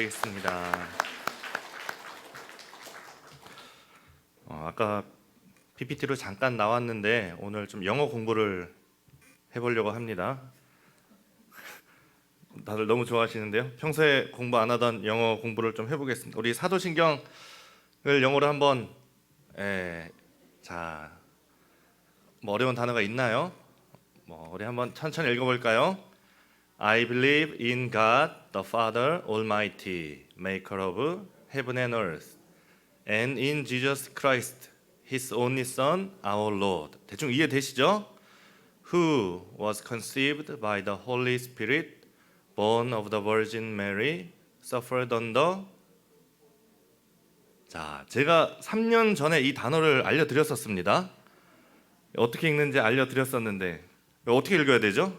기도드리겠습니다. 아까 PPT로 잠깐 나왔는데 오늘 좀 영어 공부를 해보려고 합니다. 다들 너무 좋아하시는데요. 평소에 공부 안 하던 영어 공부를 좀 해보겠습니다. 우리 사도신경을 영어로 한번 뭐 어려운 단어가 있나요? 우리 한번 천천히 읽어볼까요? I believe in God, the Father Almighty, maker of heaven and earth, and in Jesus Christ, His only Son, our Lord. 대충 이해되시죠? Who was conceived by the Holy Spirit, born of the Virgin Mary, suffered under. 자, 제가 3년 전에 이 단어를 알려드렸었습니다. 어떻게 읽는지 알려드렸었는데 어떻게 읽어야 되죠?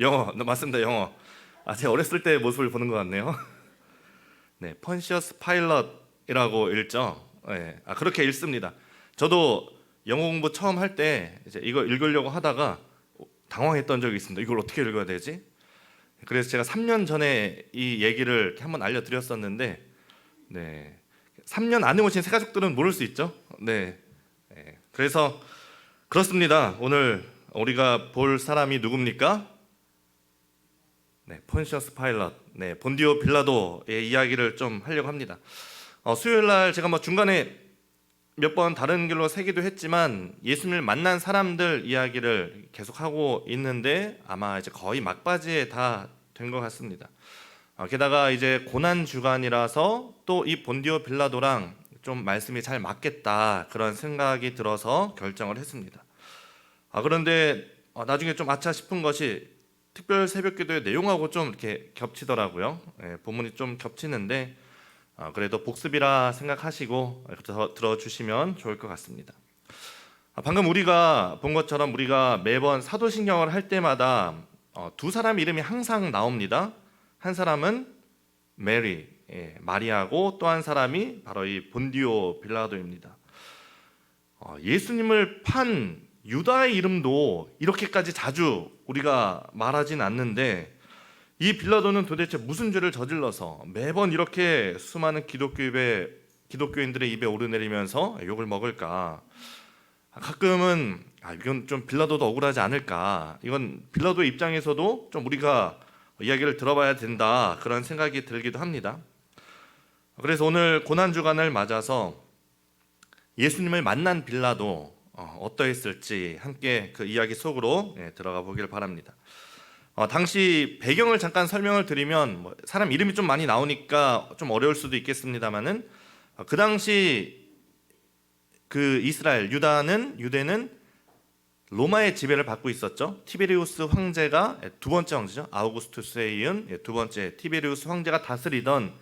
영어, 맞습니다. 영어. 제가 어렸을 때 모습을 보는 것 같네요. 네, 펀시어스 파일럿이라고 읽죠. 네, 그렇게 읽습니다. 저도 영어 공부 처음 할 때 이제 이거 읽으려고 하다가 당황했던 적이 있습니다. 이걸 어떻게 읽어야 되지? 그래서 제가 3년 전에 이 얘기를 한번 알려드렸었는데, 네, 3년 안에 오신 새 가족들은 모를 수 있죠. 네, 그래서 그렇습니다. 오늘 우리가 볼 사람이 누굽니까? 네, 폰시어스 파일럿, 네, 본디오 빌라도의 이야기를 좀 하려고 합니다. 수요일 날 제가 중간에 몇 번 다른 길로 새기도 했지만 예수님을 만난 사람들 이야기를 계속 하고 있는데 아마 이제 거의 막바지에 다 된 것 같습니다. 게다가 이제 고난 주간이라서 또 이 본디오 빌라도랑 좀 말씀이 잘 맞겠다 그런 생각이 들어서 결정을 했습니다. 그런데 나중에 좀 아차 싶은 것이 특별 새벽기도의 내용하고 좀 이렇게 겹치더라고요. 본문이 좀 겹치는데 그래도 복습이라 생각하시고 들어주시면 좋을 것 같습니다. 방금 우리가 본 것처럼 우리가 매번 사도신경을 할 때마다 두 사람 이름이 항상 나옵니다. 한 사람은 메리, 마리아고 또 한 사람이 바로 이 본디오 빌라도입니다. 예수님을 판 유다의 이름도 이렇게까지 자주 우리가 말하진 않는데 이 빌라도는 도대체 무슨 죄를 저질러서 매번 이렇게 수많은 기독교인들의 입에 오르내리면서 욕을 먹을까? 가끔은 이건 좀 빌라도도 억울하지 않을까? 이건 빌라도의 입장에서도 좀 우리가 이야기를 들어봐야 된다 그런 생각이 들기도 합니다. 그래서 오늘 고난주간을 맞아서 예수님을 만난 빌라도 어떠했을지 함께 그 이야기 속으로 들어가 보길 바랍니다. 당시 배경을 잠깐 설명을 드리면 사람 이름이 좀 많이 나오니까 좀 어려울 수도 있겠습니다만은 그 당시 그 이스라엘 유대는 로마의 지배를 받고 있었죠. 티베리우스 황제가 두 번째 황제죠. 아우구스투스에 이은 두 번째 티베리우스 황제가 다스리던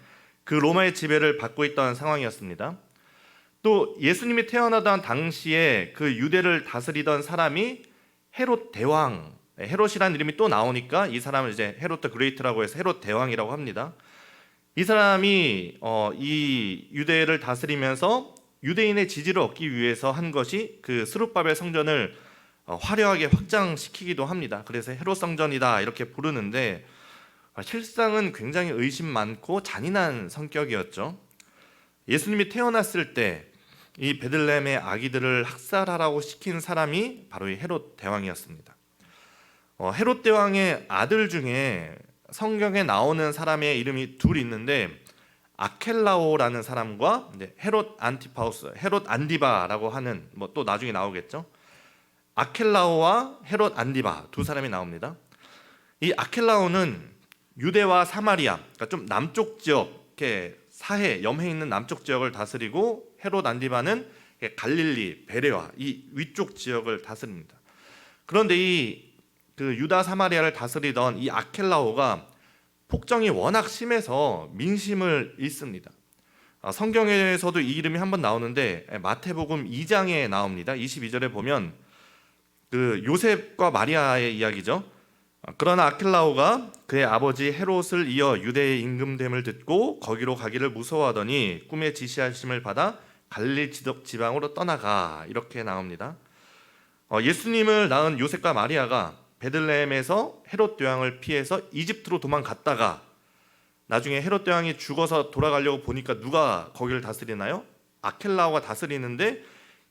그 로마의 지배를 받고 있던 상황이었습니다. 또 예수님이 태어나던 당시에 그 유대를 다스리던 사람이 헤롯 대왕, 헤롯이라는 이름이 또 나오니까 이 사람을 이제 헤롯 더 그레이트라고 해서 헤롯 대왕이라고 합니다. 이 사람이 이 유대를 다스리면서 유대인의 지지를 얻기 위해서 한 것이 그 스룹바벨 성전을 화려하게 확장시키기도 합니다. 그래서 헤롯 성전이다 이렇게 부르는데 실상은 굉장히 의심 많고 잔인한 성격이었죠. 예수님이 태어났을 때 이 베들레헴의 아기들을 학살하라고 시킨 사람이 바로 이 헤롯 대왕이었습니다. 헤롯 대왕의 아들 중에 성경에 나오는 사람의 이름이 둘 있는데 아켈라오라는 사람과 헤롯 안티파우스, 헤롯 안디바라고 하는 또 나중에 나오겠죠. 아켈라오와 헤롯 안디바 두 사람이 나옵니다. 이 아켈라오는 유대와 사마리아, 그러니까 좀 남쪽 지역, 이렇게 사해, 염해 있는 남쪽 지역을 다스리고 헤롯 안디바는 갈릴리, 베레와 이 위쪽 지역을 다스립니다. 그런데 그 유다 사마리아를 다스리던 이 아켈라오가 폭정이 워낙 심해서 민심을 잃습니다. 성경에서도 이 이름이 한번 나오는데 마태복음 2장에 나옵니다. 22절에 보면 그 요셉과 마리아의 이야기죠. 그러나 아켈라오가 그의 아버지 헤롯을 이어 유대의 임금됨을 듣고 거기로 가기를 무서워하더니 꿈에 지시하심을 받아 갈릴리 지방으로 떠나가 이렇게 나옵니다. 예수님을 낳은 요셉과 마리아가 베들레헴에서 헤롯 대왕을 피해서 이집트로 도망갔다가 나중에 헤롯 대왕이 죽어서 돌아가려고 보니까 누가 거기를 다스리나요? 아켈라오가 다스리는데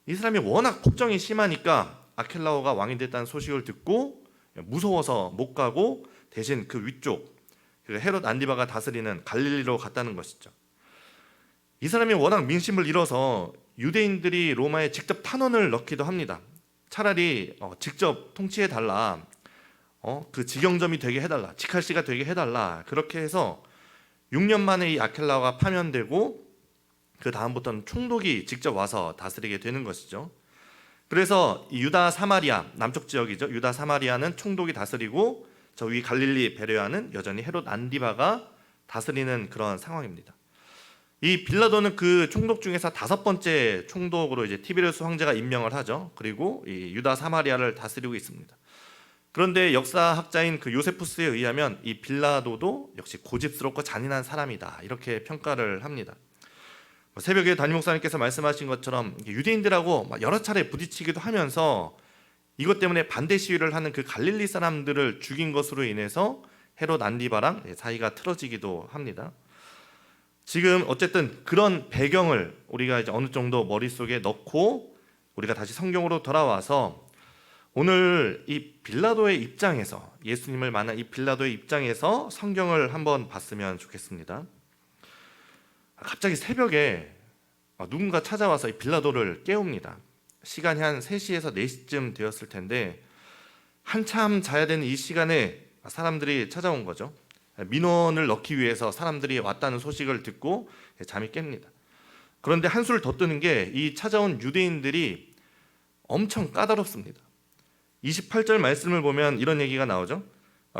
이 사람이 워낙 폭정이 심하니까 아켈라오가 왕이 됐다는 소식을 듣고 무서워서 못 가고 대신 그 위쪽 헤롯 안디바가 다스리는 갈릴리로 갔다는 것이죠. 이 사람이 워낙 민심을 잃어서 유대인들이 로마에 직접 탄원을 넣기도 합니다. 차라리 직접 통치해 달라, 그 직영점이 되게 해달라, 직할시가 되게 해달라. 그렇게 해서 6년 만에 이 아켈라오가 파면되고 그 다음부터는 총독이 직접 와서 다스리게 되는 것이죠. 그래서 유다 사마리아 남쪽 지역이죠. 유다 사마리아는 총독이 다스리고 저 위 갈릴리 베레아는 여전히 헤롯 안디바가 다스리는 그런 상황입니다. 이 빌라도는 그 총독 중에서 5번째 총독으로 이제 티베리우스 황제가 임명을 하죠. 그리고 이 유다 사마리아를 다스리고 있습니다. 그런데 역사학자인 그 요세푸스에 의하면 이 빌라도도 역시 고집스럽고 잔인한 사람이다, 이렇게 평가를 합니다. 새벽에 담임 목사님께서 말씀하신 것처럼 유대인들하고 여러 차례 부딪히기도 하면서 이것 때문에 반대 시위를 하는 그 갈릴리 사람들을 죽인 것으로 인해서 헤롯 안디바랑 사이가 틀어지기도 합니다. 지금 어쨌든 그런 배경을 우리가 이제 어느 정도 머릿속에 넣고 우리가 다시 성경으로 돌아와서 오늘 이 빌라도의 입장에서, 예수님을 만난 이 빌라도의 입장에서 성경을 한번 봤으면 좋겠습니다. 갑자기 새벽에 누군가 찾아와서 이 빌라도를 깨웁니다. 시간이 한 3시에서 4시쯤 되었을 텐데 한참 자야 되는 이 시간에 사람들이 찾아온 거죠. 민원을 넣기 위해서 사람들이 왔다는 소식을 듣고 잠이 깹니다. 그런데 한술 더 뜨는 게 이 찾아온 유대인들이 엄청 까다롭습니다. 28절 말씀을 보면 이런 얘기가 나오죠.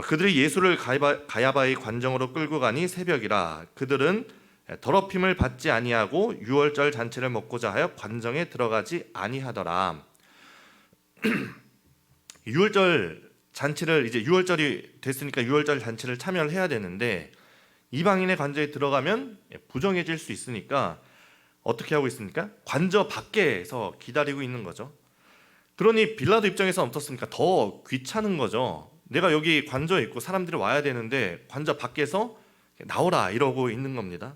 그들이 예수를 가야바의 관정으로 끌고 가니 새벽이라. 그들은 더럽힘을 받지 아니하고 유월절 잔치를 먹고자 하여 관정에 들어가지 아니하더라. 유월절 잔치를 이제 6월절이 됐으니까 6월절 잔치를 참여를 해야 되는데 이방인의 관저에 들어가면 부정해질 수 있으니까 어떻게 하고 있습니까? 관저 밖에서 기다리고 있는 거죠. 그러니 빌라도 입장에서는 어떻습니까? 더 귀찮은 거죠. 내가 여기 관저에 있고 사람들이 와야 되는데 관저 밖에서 나오라 이러고 있는 겁니다.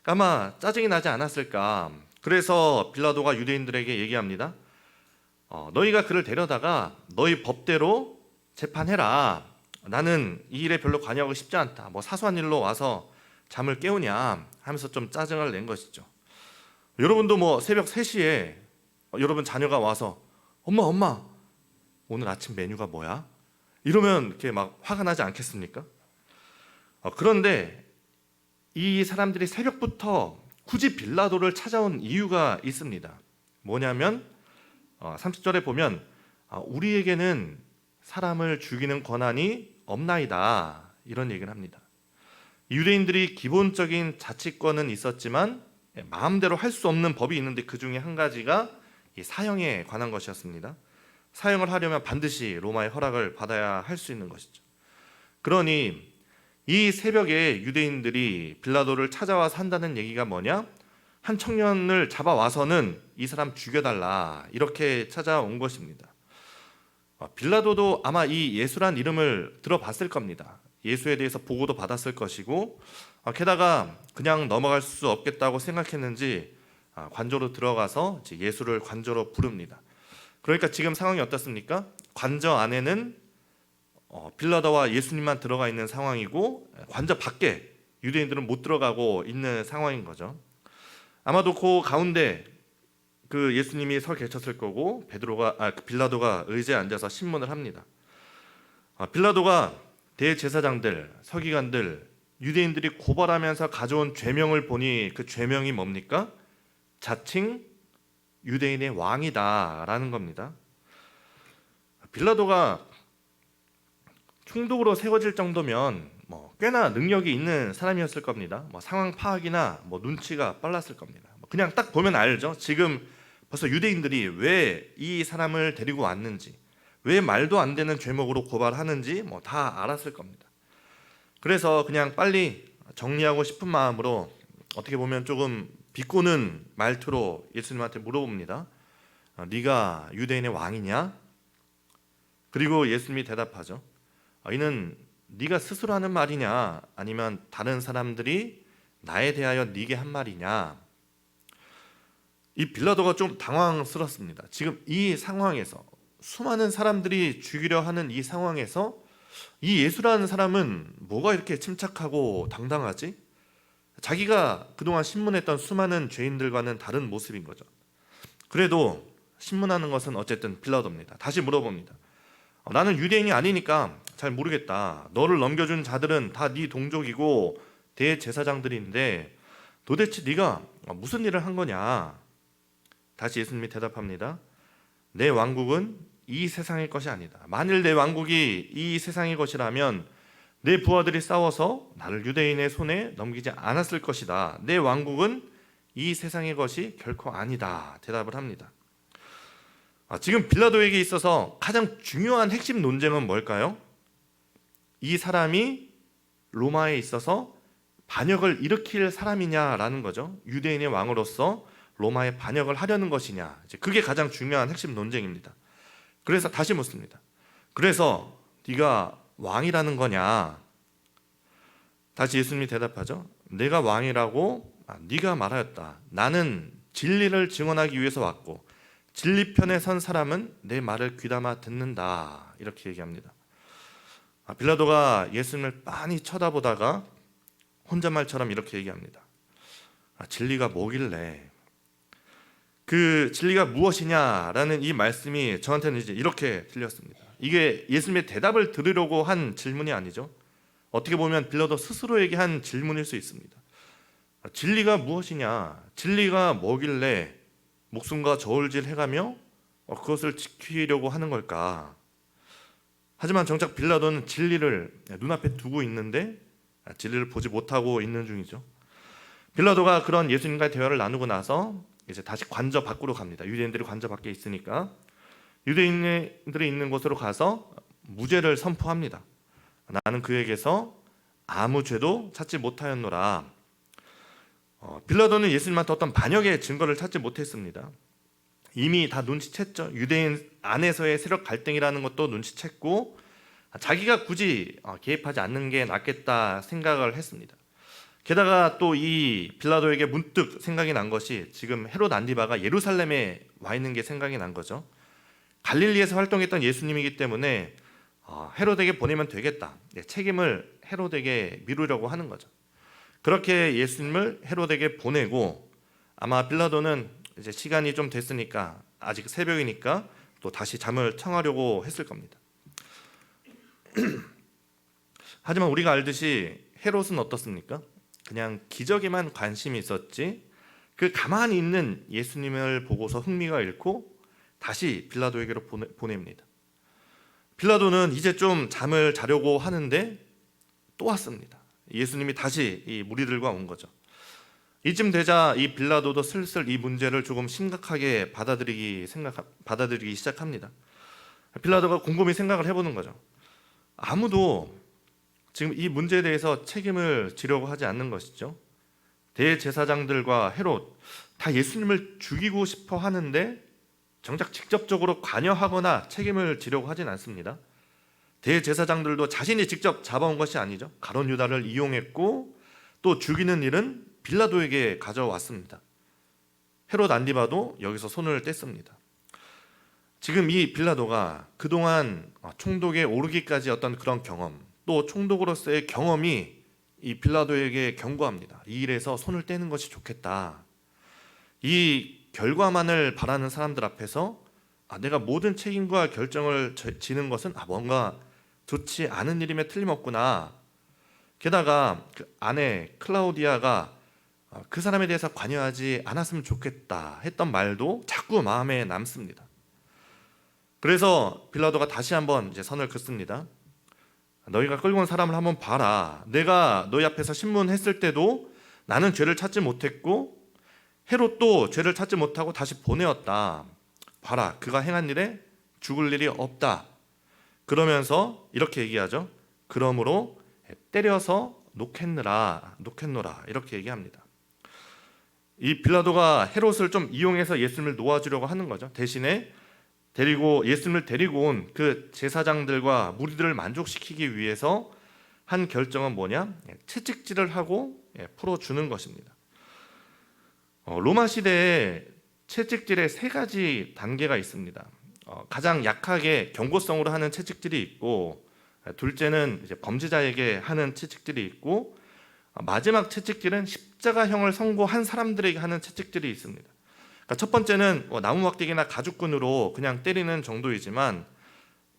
아마 짜증이 나지 않았을까. 그래서 빌라도가 유대인들에게 얘기합니다. 너희가 그를 데려다가 너희 법대로 재판해라. 나는 이 일에 별로 관여하고 싶지 않다. 뭐 사소한 일로 와서 잠을 깨우냐 하면서 좀 짜증을 낸 것이죠. 여러분도 뭐 새벽 3시에 여러분 자녀가 와서 엄마 오늘 아침 메뉴가 뭐야? 이러면 이렇게 막 화가 나지 않겠습니까? 그런데 이 사람들이 새벽부터 굳이 빌라도를 찾아온 이유가 있습니다. 뭐냐면 30절에 보면 우리에게는 사람을 죽이는 권한이 없나이다, 이런 얘기를 합니다. 유대인들이 기본적인 자치권은 있었지만 마음대로 할 수 없는 법이 있는데 그 중에 한 가지가 이 사형에 관한 것이었습니다. 사형을 하려면 반드시 로마의 허락을 받아야 할 수 있는 것이죠. 그러니 이 새벽에 유대인들이 빌라도를 찾아와서 한다는 얘기가 뭐냐? 한 청년을 잡아와서는 이 사람 죽여달라, 이렇게 찾아온 것입니다. 빌라도도 아마 이 예수란 이름을 들어봤을 겁니다. 예수에 대해서 보고도 받았을 것이고 게다가 그냥 넘어갈 수 없겠다고 생각했는지 관저로 들어가서 예수를 관저로 부릅니다. 그러니까 지금 상황이 어떻습니까? 관저 안에는 빌라도와 예수님만 들어가 있는 상황이고 관저 밖에 유대인들은 못 들어가고 있는 상황인 거죠. 아마도 그 가운데 그 예수님이 서 계셨을 거고 빌라도가 의자에 앉아서 신문을 합니다. 빌라도가 대제사장들, 서기관들, 유대인들이 고발하면서 가져온 죄명을 보니 그 죄명이 뭡니까? 자칭 유대인의 왕이다라는 겁니다. 빌라도가 총독으로 세워질 정도면 꽤나 능력이 있는 사람이었을 겁니다. 상황 파악이나 눈치가 빨랐을 겁니다. 그냥 딱 보면 알죠. 지금 벌써 유대인들이 왜 이 사람을 데리고 왔는지, 왜 말도 안 되는 죄목으로 고발하는지 다 알았을 겁니다. 그래서 그냥 빨리 정리하고 싶은 마음으로 어떻게 보면 조금 비꼬는 말투로 예수님한테 물어봅니다. 네가 유대인의 왕이냐? 그리고 예수님이 대답하죠. 이는 네가 스스로 하는 말이냐 아니면 다른 사람들이 나에 대하여 네게 한 말이냐. 이 빌라도가 좀 당황스럽습니다. 지금 이 상황에서 수많은 사람들이 죽이려 하는 이 상황에서 이 예수라는 사람은 뭐가 이렇게 침착하고 당당하지? 자기가 그동안 신문했던 수많은 죄인들과는 다른 모습인 거죠. 그래도 신문하는 것은 어쨌든 빌라도입니다. 다시 물어봅니다. 나는 유대인이 아니니까 잘 모르겠다. 너를 넘겨준 자들은 다 네 동족이고 대제사장들인데 도대체 네가 무슨 일을 한 거냐? 다시 예수님이 대답합니다. 내 왕국은 이 세상의 것이 아니다. 만일 내 왕국이 이 세상의 것이라면 내 부하들이 싸워서 나를 유대인의 손에 넘기지 않았을 것이다. 내 왕국은 이 세상의 것이 결코 아니다. 대답을 합니다. 지금 빌라도에게 있어서 가장 중요한 핵심 논쟁은 뭘까요? 이 사람이 로마에 있어서 반역을 일으킬 사람이냐라는 거죠. 유대인의 왕으로서 로마에 반역을 하려는 것이냐. 그게 가장 중요한 핵심 논쟁입니다. 그래서 다시 묻습니다. 그래서 네가 왕이라는 거냐? 다시 예수님이 대답하죠. 내가 왕이라고 네가 말하였다. 나는 진리를 증언하기 위해서 왔고 진리 편에 선 사람은 내 말을 귀담아 듣는다. 이렇게 얘기합니다. 빌라도가 예수님을 빤히 쳐다보다가 혼잣말처럼 이렇게 얘기합니다. 진리가 뭐길래? 그 진리가 무엇이냐라는 이 말씀이 저한테는 이제 이렇게 들렸습니다. 이게 예수님의 대답을 들으려고 한 질문이 아니죠. 어떻게 보면 빌라도 스스로에게 한 질문일 수 있습니다. 진리가 무엇이냐? 진리가 뭐길래 목숨과 저울질 해가며 그것을 지키려고 하는 걸까? 하지만 정작 빌라도는 진리를 눈앞에 두고 있는데 진리를 보지 못하고 있는 중이죠. 빌라도가 그런 예수님과의 대화를 나누고 나서 이제 다시 관저 밖으로 갑니다. 유대인들이 관저 밖에 있으니까 유대인들이 있는 곳으로 가서 무죄를 선포합니다. 나는 그에게서 아무 죄도 찾지 못하였노라. 빌라도는 예수님한테 어떤 반역의 증거를 찾지 못했습니다. 이미 다 눈치챘죠. 유대인 안에서의 세력 갈등이라는 것도 눈치챘고 자기가 굳이 개입하지 않는 게 낫겠다 생각을 했습니다. 게다가 또 이 빌라도에게 문득 생각이 난 것이 지금 헤롯 안디바가 예루살렘에 와 있는 게 생각이 난 거죠. 갈릴리에서 활동했던 예수님이기 때문에 헤롯에게 보내면 되겠다. 책임을 헤롯에게 미루려고 하는 거죠. 그렇게 예수님을 헤롯에게 보내고 아마 빌라도는 이제 시간이 좀 됐으니까 아직 새벽이니까 또 다시 잠을 청하려고 했을 겁니다. 하지만 우리가 알듯이 헤롯은 어떻습니까? 그냥 기적에만 관심이 있었지 그 가만히 있는 예수님을 보고서 흥미가 잃고 다시 빌라도에게로 보냅니다. 빌라도는 이제 좀 잠을 자려고 하는데 또 왔습니다. 예수님이 다시 이 무리들과 온 거죠. 이쯤 되자 이 빌라도도 슬슬 이 문제를 조금 심각하게 받아들이기 시작합니다. 빌라도가 곰곰이 생각을 해보는 거죠. 아무도 지금 이 문제에 대해서 책임을 지려고 하지 않는 것이죠. 대제사장들과 헤롯 다 예수님을 죽이고 싶어 하는데 정작 직접적으로 관여하거나 책임을 지려고 하진 않습니다. 대제사장들도 자신이 직접 잡아온 것이 아니죠. 가룟 유다를 이용했고 또 죽이는 일은 빌라도에게 가져왔습니다. 헤롯 안디바도 여기서 손을 뗐습니다. 지금 이 빌라도가 그동안 총독에 오르기까지 어떤 그런 경험, 또 총독으로서의 경험이 이 빌라도에게 경고합니다. 이 일에서 손을 떼는 것이 좋겠다. 이 결과만을 바라는 사람들 앞에서 내가 모든 책임과 결정을 지는 것은 뭔가 좋지 않은 일임에 틀림없구나. 게다가 그 아내 클라우디아가 그 사람에 대해서 관여하지 않았으면 좋겠다 했던 말도 자꾸 마음에 남습니다. 그래서 빌라도가 다시 한번 이제 선을 긋습니다. 너희가 끌고 온 사람을 한번 봐라. 내가 너희 앞에서 신문했을 때도 나는 죄를 찾지 못했고 헤롯도 죄를 찾지 못하고 다시 보내었다. 봐라, 그가 행한 일에 죽을 일이 없다. 그러면서 이렇게 얘기하죠. 그러므로 때려서 놓겠노라 이렇게 얘기합니다. 이 빌라도가 헤롯을 좀 이용해서 예수님을 놓아주려고 하는 거죠. 대신에 예수님을 데리고 온 그 제사장들과 무리들을 만족시키기 위해서 한 결정은 뭐냐? 채찍질을 하고 풀어주는 것입니다. 로마 시대에 채찍질에 세 가지 단계가 있습니다. 가장 약하게 경고성으로 하는 채찍질이 있고, 둘째는 이제 범죄자에게 하는 채찍질이 있고, 마지막 채찍질은 십자가형을 선고한 사람들에게 하는 채찍질이 있습니다. 그러니까 첫 번째는 나무 막대기나 가죽끈으로 그냥 때리는 정도이지만,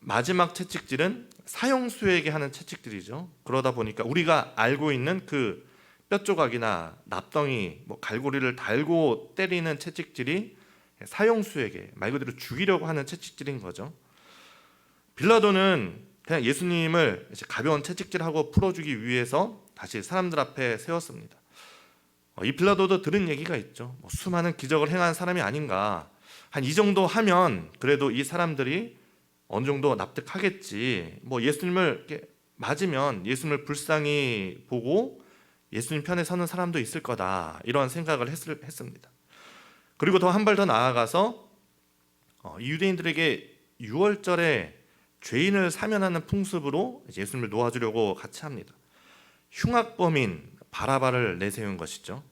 마지막 채찍질은 사형수에게 하는 채찍질이죠. 그러다 보니까 우리가 알고 있는 그 뼈조각이나 납덩이, 갈고리를 달고 때리는 채찍질이 사형수에게 말 그대로 죽이려고 하는 채찍질인 거죠. 빌라도는 그냥 예수님을 가벼운 채찍질하고 풀어주기 위해서 다시 사람들 앞에 세웠습니다. 이 빌라도도 들은 얘기가 있죠. 수많은 기적을 행한 사람이 아닌가. 한 이 정도 하면 그래도 이 사람들이 어느 정도 납득하겠지. 예수님을 이렇게 맞으면 예수님을 불쌍히 보고 예수님 편에 서는 사람도 있을 거다. 이런 생각을 했습니다. 그리고 더 한 발 더 나아가서 유대인들에게 유월절에 죄인을 사면하는 풍습으로 예수님을 놓아주려고 같이 합니다. 흉악범인 바라바를 내세운 것이죠.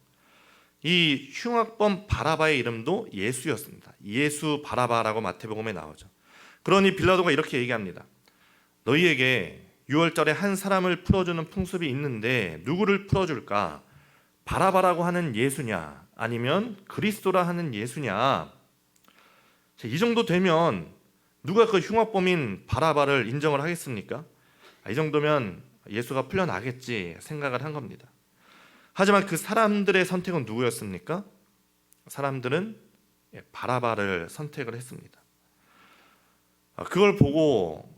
이 흉악범 바라바의 이름도 예수였습니다. 예수 바라바라고 마태복음에 나오죠. 그러니 빌라도가 이렇게 얘기합니다. 너희에게 유월절에 한 사람을 풀어주는 풍습이 있는데 누구를 풀어줄까? 바라바라고 하는 예수냐? 아니면 그리스도라 하는 예수냐? 이 정도 되면 누가 그 흉악범인 바라바를 인정을 하겠습니까? 이 정도면 예수가 풀려나겠지 생각을 한 겁니다. 하지만 그 사람들의 선택은 누구였습니까? 사람들은 바라바를 선택을 했습니다. 그걸 보고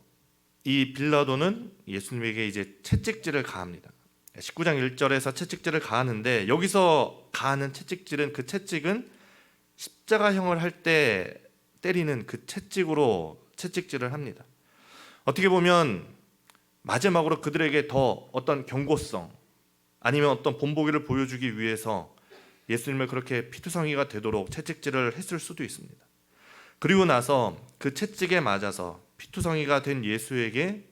이 빌라도는 예수님에게 이제 채찍질을 가합니다. 19장 1절에서 채찍질을 가하는데, 여기서 가하는 채찍질은, 그 채찍은 십자가형을 할 때 때리는 그 채찍으로 채찍질을 합니다. 어떻게 보면 마지막으로 그들에게 더 어떤 경고성, 아니면 어떤 본보기를 보여주기 위해서 예수님을 그렇게 피투성이가 되도록 채찍질을 했을 수도 있습니다. 그리고 나서 그 채찍에 맞아서 피투성이가 된 예수에게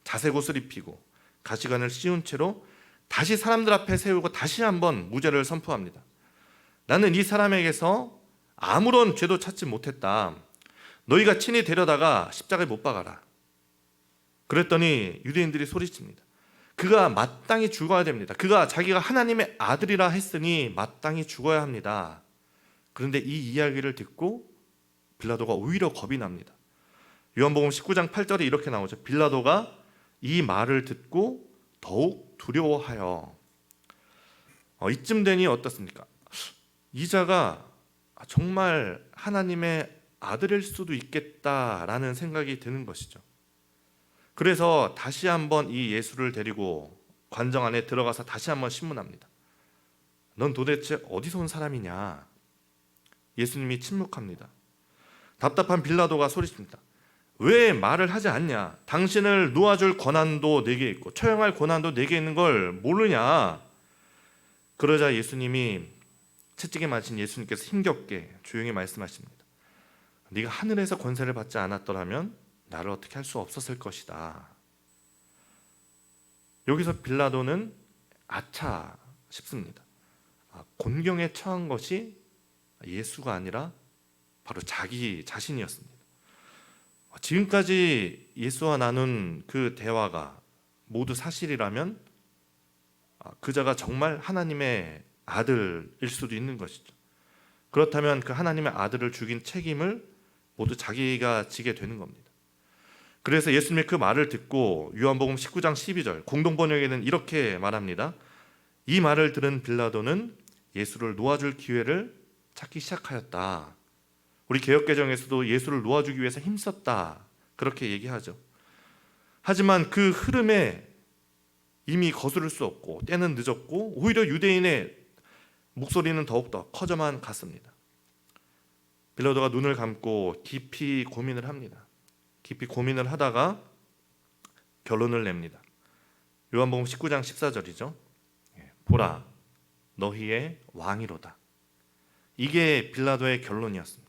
자색옷을 입히고 가시관을 씌운 채로 다시 사람들 앞에 세우고 다시 한번 무죄를 선포합니다. 나는 이 사람에게서 아무런 죄도 찾지 못했다. 너희가 친히 데려다가 십자가에 못 박아라. 그랬더니 유대인들이 소리칩니다. 그가 마땅히 죽어야 됩니다. 그가 자기가 하나님의 아들이라 했으니 마땅히 죽어야 합니다. 그런데 이 이야기를 듣고 빌라도가 오히려 겁이 납니다. 요한복음 19장 8절에 이렇게 나오죠. 빌라도가 이 말을 듣고 더욱 두려워하여. 이쯤 되니 어떻습니까? 이 자가 정말 하나님의 아들일 수도 있겠다라는 생각이 드는 것이죠. 그래서 다시 한번 이 예수를 데리고 관정 안에 들어가서 다시 한번 신문합니다. 넌 도대체 어디서 온 사람이냐? 예수님이 침묵합니다. 답답한 빌라도가 소리칩니다. 왜 말을 하지 않냐? 당신을 놓아줄 권한도 내게 있고 처형할 권한도 내게 있는 걸 모르냐? 그러자 예수님이, 채찍에 맞은 예수님께서 힘겹게 조용히 말씀하십니다. 네가 하늘에서 권세를 받지 않았더라면 나를 어떻게 할 수 없었을 것이다. 여기서 빌라도는 아차 싶습니다. 곤경에 처한 것이 예수가 아니라 바로 자기 자신이었습니다. 지금까지 예수와 나눈 그 대화가 모두 사실이라면 그자가 정말 하나님의 아들일 수도 있는 것이죠. 그렇다면 그 하나님의 아들을 죽인 책임을 모두 자기가 지게 되는 겁니다. 그래서 예수님의 그 말을 듣고 요한복음 19장 12절 공동번역에는 이렇게 말합니다. 이 말을 들은 빌라도는 예수를 놓아줄 기회를 찾기 시작하였다. 우리 개역개정에서도 예수를 놓아주기 위해서 힘썼다, 그렇게 얘기하죠. 하지만 그 흐름에 이미 거스를 수 없고 때는 늦었고 오히려 유대인의 목소리는 더욱더 커져만 갔습니다. 빌라도가 눈을 감고 깊이 고민을 합니다. 깊이 고민을 하다가 결론을 냅니다. 요한복음 19장 14절이죠. 보라, 너희의 왕이로다. 이게 빌라도의 결론이었습니다.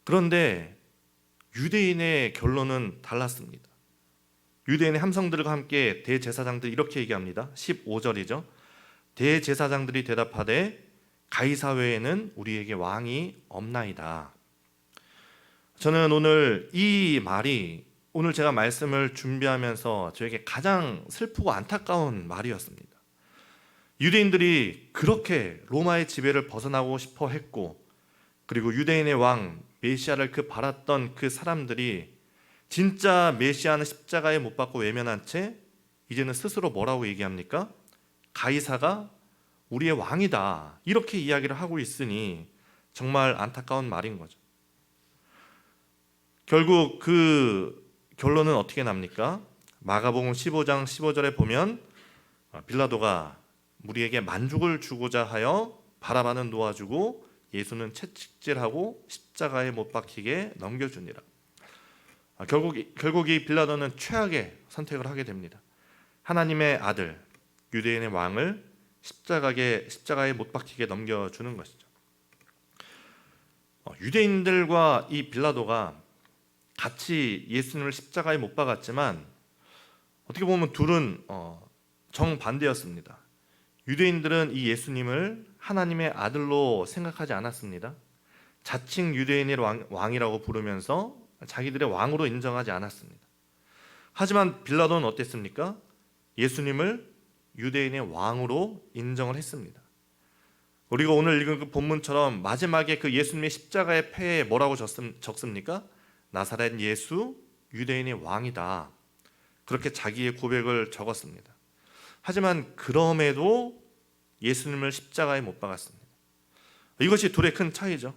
그런데 유대인의 결론은 달랐습니다. 유대인의 함성들과 함께 대제사장들이 이렇게 얘기합니다. 15절이죠. 대제사장들이 대답하되 가이사 외에는 우리에게 왕이 없나이다. 저는 오늘 이 말이 오늘 제가 말씀을 준비하면서 저에게 가장 슬프고 안타까운 말이었습니다. 유대인들이 그렇게 로마의 지배를 벗어나고 싶어 했고, 그리고 유대인의 왕 메시아를 바랐던 그 사람들이 진짜 메시아는 십자가에 못 박고 외면한 채 이제는 스스로 뭐라고 얘기합니까? 가이사가 우리의 왕이다, 이렇게 이야기를 하고 있으니 정말 안타까운 말인 거죠. 결국 그 결론은 어떻게 납니까? 마가복음 15장 15절에 보면 빌라도가 우리에게 만족을 주고자 하여 바라바는 놓아주고 예수는 채찍질하고 십자가에 못 박히게 넘겨주니라. 결국 이 빌라도는 최악의 선택을 하게 됩니다. 하나님의 아들, 유대인의 왕을 십자가에 못 박히게 넘겨주는 것이죠. 유대인들과 이 빌라도가 같이 예수님을 십자가에 못 박았지만 어떻게 보면 둘은 정반대였습니다. 유대인들은 이 예수님을 하나님의 아들로 생각하지 않았습니다. 자칭 유대인의 왕이라고 부르면서 자기들의 왕으로 인정하지 않았습니다. 하지만 빌라도는 어땠습니까? 예수님을 유대인의 왕으로 인정을 했습니다. 우리가 오늘 읽은 그 본문처럼 마지막에 그 예수님의 십자가의 패에 뭐라고 적습니까? 나사렛 예수 유대인의 왕이다, 그렇게 자기의 고백을 적었습니다. 하지만 그럼에도 예수님을 십자가에 못 박았습니다. 이것이 둘의 큰 차이죠.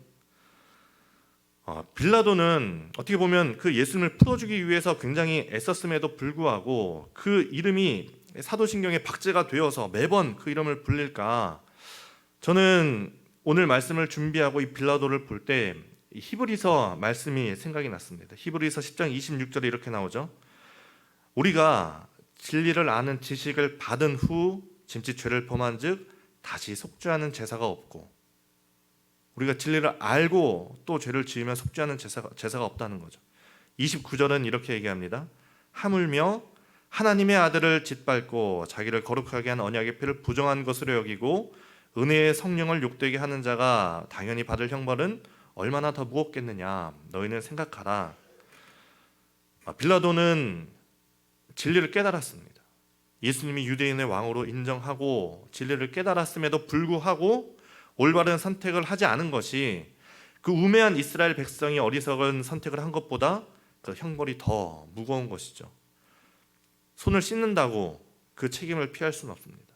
빌라도는 어떻게 보면 그 예수님을 풀어주기 위해서 굉장히 애썼음에도 불구하고 그 이름이 사도신경에 박제가 되어서 매번 그 이름을 불릴까, 저는 오늘 말씀을 준비하고 이 빌라도를 볼 때 히브리서 말씀이 생각이 났습니다. 히브리서 10장 26절에 이렇게 나오죠. 우리가 진리를 아는 지식을 받은 후 짐짓 죄를 범한 즉 다시 속죄하는 제사가 없고, 우리가 진리를 알고 또 죄를 지으면 속죄하는 제사가 없다는 거죠. 29절은 이렇게 얘기합니다. 하물며 하나님의 아들을 짓밟고 자기를 거룩하게 한 언약의 피를 부정한 것으로 여기고 은혜의 성령을 욕되게 하는 자가 당연히 받을 형벌은 얼마나 더 무겁겠느냐, 너희는 생각하라. 빌라도는 진리를 깨달았습니다. 예수님이 유대인의 왕으로 인정하고 진리를 깨달았음에도 불구하고 올바른 선택을 하지 않은 것이 그 우매한 이스라엘 백성이 어리석은 선택을 한 것보다 그 형벌이 더 무거운 것이죠. 손을 씻는다고 그 책임을 피할 수는 없습니다.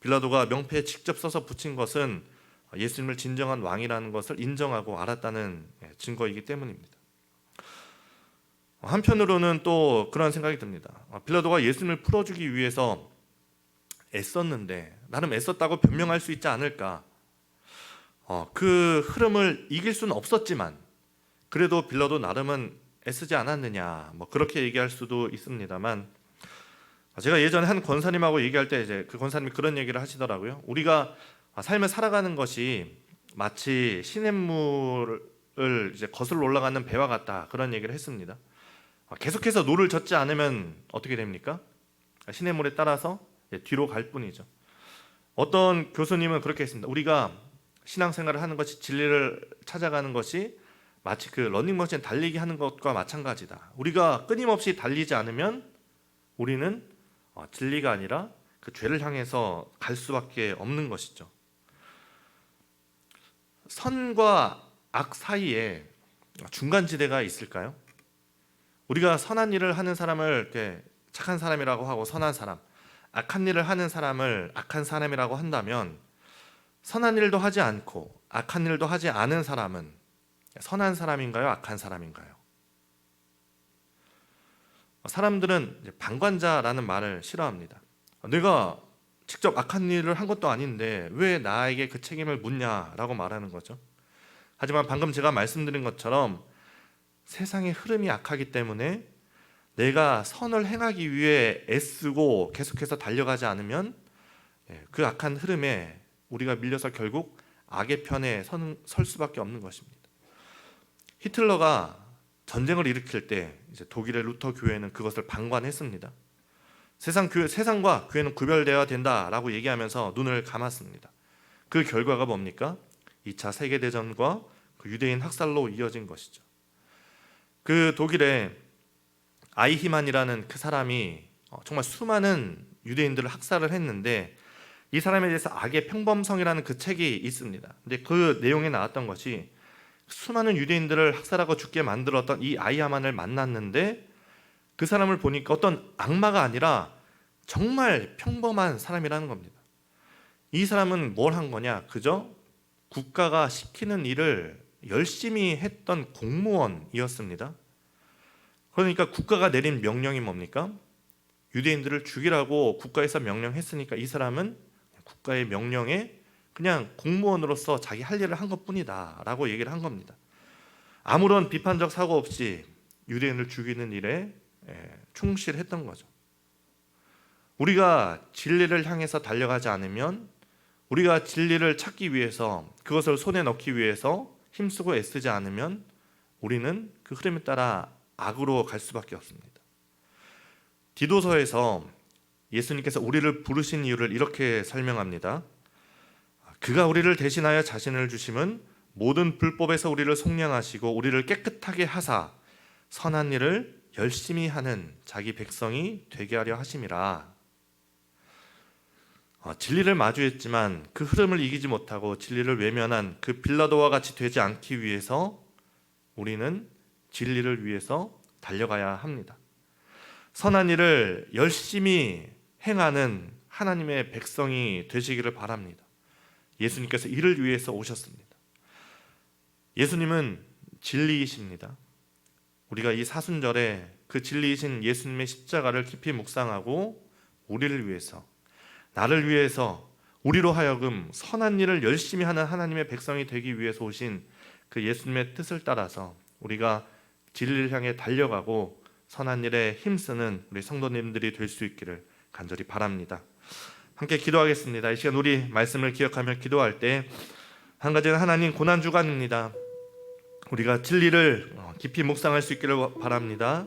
빌라도가 명패에 직접 써서 붙인 것은 예수님을 진정한 왕이라는 것을 인정하고 알았다는 증거이기 때문입니다. 한편으로는 또 그런 생각이 듭니다. 빌라도가 예수님을 풀어주기 위해서 애썼는데 나름 애썼다고 변명할 수 있지 않을까. 그 흐름을 이길 수는 없었지만 그래도 빌라도 나름은 애쓰지 않았느냐, 그렇게 얘기할 수도 있습니다만, 제가 예전에 한 권사님하고 얘기할 때 이제 그 권사님이 그런 얘기를 하시더라고요. 우리가 삶을 살아가는 것이 마치 시냇물을 이제 거슬러 올라가는 배와 같다, 그런 얘기를 했습니다. 계속해서 노를 젓지 않으면 어떻게 됩니까? 시냇물에 따라서 뒤로 갈 뿐이죠. 어떤 교수님은 그렇게 했습니다. 우리가 신앙생활을 하는 것이, 진리를 찾아가는 것이 마치 그 러닝머신 달리기 하는 것과 마찬가지다. 우리가 끊임없이 달리지 않으면 우리는 진리가 아니라 그 죄를 향해서 갈 수밖에 없는 것이죠. 선과 악 사이에 중간지대가 있을까요? 우리가 선한 일을 하는 사람을 이렇게 착한 사람이라고 하고 선한 사람, 악한 일을 하는 사람을 악한 사람이라고 한다면 선한 일도 하지 않고 악한 일도 하지 않은 사람은 선한 사람인가요? 악한 사람인가요? 사람들은 방관자라는 말을 싫어합니다. 내가 직접 악한 일을 한 것도 아닌데 왜 나에게 그 책임을 묻냐라고 말하는 거죠. 하지만 방금 제가 말씀드린 것처럼 세상의 흐름이 악하기 때문에 내가 선을 행하기 위해 애쓰고 계속해서 달려가지 않으면 그 악한 흐름에 우리가 밀려서 결국 악의 편에 설 수밖에 없는 것입니다. 히틀러가 전쟁을 일으킬 때 이제 독일의 루터 교회는 그것을 방관했습니다. 세상과 교회는 구별되어야 된다라고 얘기하면서 눈을 감았습니다. 그 결과가 뭡니까? 2차 세계대전과 그 유대인 학살로 이어진 것이죠. 그 독일의 아이히만이라는 그 사람이 정말 수많은 유대인들을 학살을 했는데, 이 사람에 대해서 악의 평범성이라는 그 책이 있습니다. 근데 그 내용에 나왔던 것이 수많은 유대인들을 학살하고 죽게 만들었던 이 아이히만을 만났는데, 그 사람을 보니까 어떤 악마가 아니라 정말 평범한 사람이라는 겁니다. 이 사람은 뭘 한 거냐? 그저 국가가 시키는 일을 열심히 했던 공무원이었습니다. 그러니까 국가가 내린 명령이 뭡니까? 유대인들을 죽이라고 국가에서 명령했으니까 이 사람은 국가의 명령에 그냥 공무원으로서 자기 할 일을 한 것뿐이다 라고 얘기를 한 겁니다. 아무런 비판적 사고 없이 유대인을 죽이는 일에 충실했던 거죠. 우리가 진리를 향해서 달려가지 않으면, 우리가 진리를 찾기 위해서 그것을 손에 넣기 위해서 힘쓰고 애쓰지 않으면 우리는 그 흐름에 따라 악으로 갈 수밖에 없습니다. 디도서에서 예수님께서 우리를 부르신 이유를 이렇게 설명합니다. 그가 우리를 대신하여 자신을 주심은 모든 불법에서 우리를 속량하시고 우리를 깨끗하게 하사 선한 일을 열심히 하는 자기 백성이 되게 하려 하심이라. 진리를 마주했지만 그 흐름을 이기지 못하고 진리를 외면한 그 빌라도와 같이 되지 않기 위해서 우리는 진리를 위해서 달려가야 합니다. 선한 일을 열심히 행하는 하나님의 백성이 되시기를 바랍니다. 예수님께서 이를 위해서 오셨습니다. 예수님은 진리이십니다. 우리가 이 사순절에 그 진리이신 예수님의 십자가를 깊이 묵상하고 우리를 위해서, 나를 위해서, 우리로 하여금 선한 일을 열심히 하는 하나님의 백성이 되기 위해서 오신 그 예수님의 뜻을 따라서 우리가 진리를 향해 달려가고 선한 일에 힘쓰는 우리 성도님들이 될 수 있기를 간절히 바랍니다. 함께 기도하겠습니다. 이 시간 우리 말씀을 기억하며 기도할 때 한 가지는 하나님 고난주간입니다. 우리가 진리를 깊이 묵상할 수 있기를 바랍니다.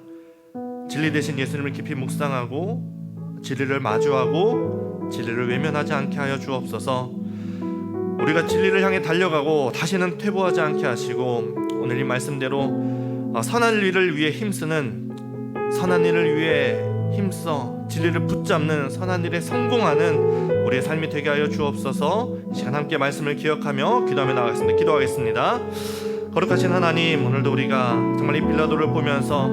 진리 되신 예수님을 깊이 묵상하고 진리를 마주하고 진리를 외면하지 않게 하여 주옵소서. 우리가 진리를 향해 달려가고 다시는 퇴보하지 않게 하시고, 오늘 이 말씀대로 선한 일을 위해 힘쓰는, 선한 일을 위해 힘써 진리를 붙잡는, 선한 일에 성공하는 우리의 삶이 되게 하여 주옵소서. 시간 함께 말씀을 기억하며 기도하며 나가겠습니다. 기도하겠습니다. 거룩하신 하나님, 오늘도 우리가 정말 이 빌라도를 보면서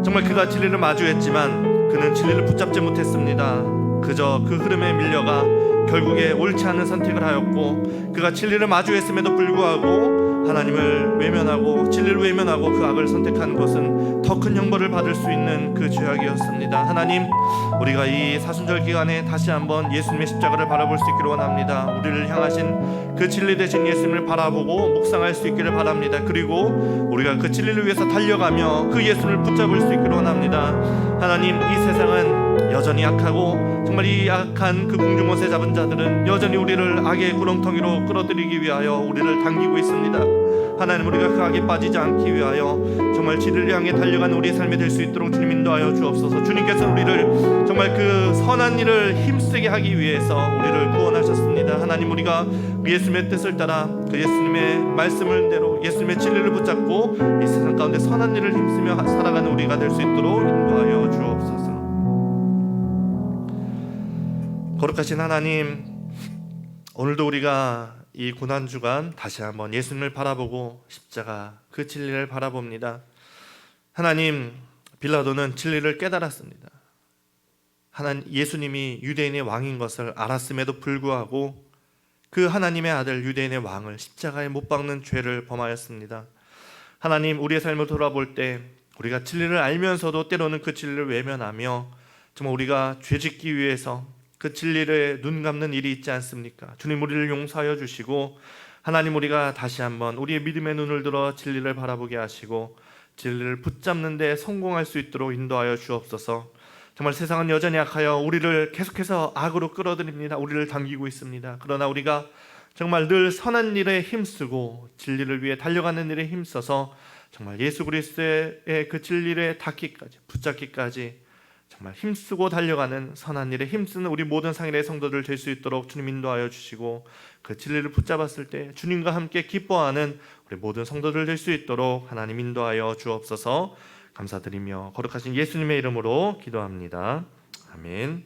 정말 그가 진리를 마주했지만 그는 진리를 붙잡지 못했습니다. 그저 그 흐름에 밀려가 결국에 옳지 않은 선택을 하였고, 그가 진리를 마주했음에도 불구하고 하나님을 외면하고 진리를 외면하고 그 악을 선택한 것은 더 큰 형벌을 받을 수 있는 그 죄악이었습니다. 하나님, 우리가 이 사순절 기간에 다시 한번 예수님의 십자가를 바라볼 수 있기를 원합니다. 우리를 향하신 그 진리 되신 예수님을 바라보고 묵상할 수 있기를 바랍니다. 그리고 우리가 그 진리를 위해서 달려가며 그 예수님을 붙잡을 수 있기를 원합니다. 하나님, 이 세상은 여전히 약하고 정말 이 약한 그 공중원세 잡은 자들은 여전히 우리를 악의 구렁텅이로 끌어들이기 위하여 우리를 당기고 있습니다. 하나님, 우리가 그 악에 빠지지 않기 위하여 정말 진리를 향해 달려가는 우리의 삶이 될 수 있도록 주님 인도하여 주옵소서. 주님께서 우리를 정말 그 선한 일을 힘쓰게 하기 위해서 우리를 구원하셨습니다. 하나님, 우리가 그 예수님의 뜻을 따라 그 예수님의 말씀을 대로 예수님의 진리를 붙잡고 이 세상 가운데 선한 일을 힘쓰며 살아가는 우리가 될 수 있도록 인도하여 주옵소서. 거룩하신 하나님, 오늘도 우리가 이 고난주간 다시 한번 예수님을 바라보고 십자가 그 진리를 바라봅니다. 하나님, 빌라도는 진리를 깨달았습니다. 예수님이 유대인의 왕인 것을 알았음에도 불구하고 그 하나님의 아들 유대인의 왕을 십자가에 못 박는 죄를 범하였습니다. 하나님, 우리의 삶을 돌아볼 때 우리가 진리를 알면서도 때로는 그 진리를 외면하며 정말 우리가 죄짓기 위해서 그 진리를 눈 감는 일이 있지 않습니까? 주님, 우리를 용서하여 주시고 하나님, 우리가 다시 한번 우리의 믿음의 눈을 들어 진리를 바라보게 하시고 진리를 붙잡는 데 성공할 수 있도록 인도하여 주옵소서. 정말 세상은 여전히 약하여 우리를 계속해서 악으로 끌어들입니다. 우리를 당기고 있습니다. 그러나 우리가 정말 늘 선한 일에 힘쓰고 진리를 위해 달려가는 일에 힘써서 정말 예수 그리스도의 그 진리를 닿기까지, 붙잡기까지 정말 힘쓰고 달려가는 선한 일에 힘쓰는 우리 모든 상일의 성도들 될 수 있도록 주님 인도하여 주시고, 그 진리를 붙잡았을 때 주님과 함께 기뻐하는 우리 모든 성도들 될 수 있도록 하나님 인도하여 주옵소서. 감사드리며 거룩하신 예수님의 이름으로 기도합니다. 아멘.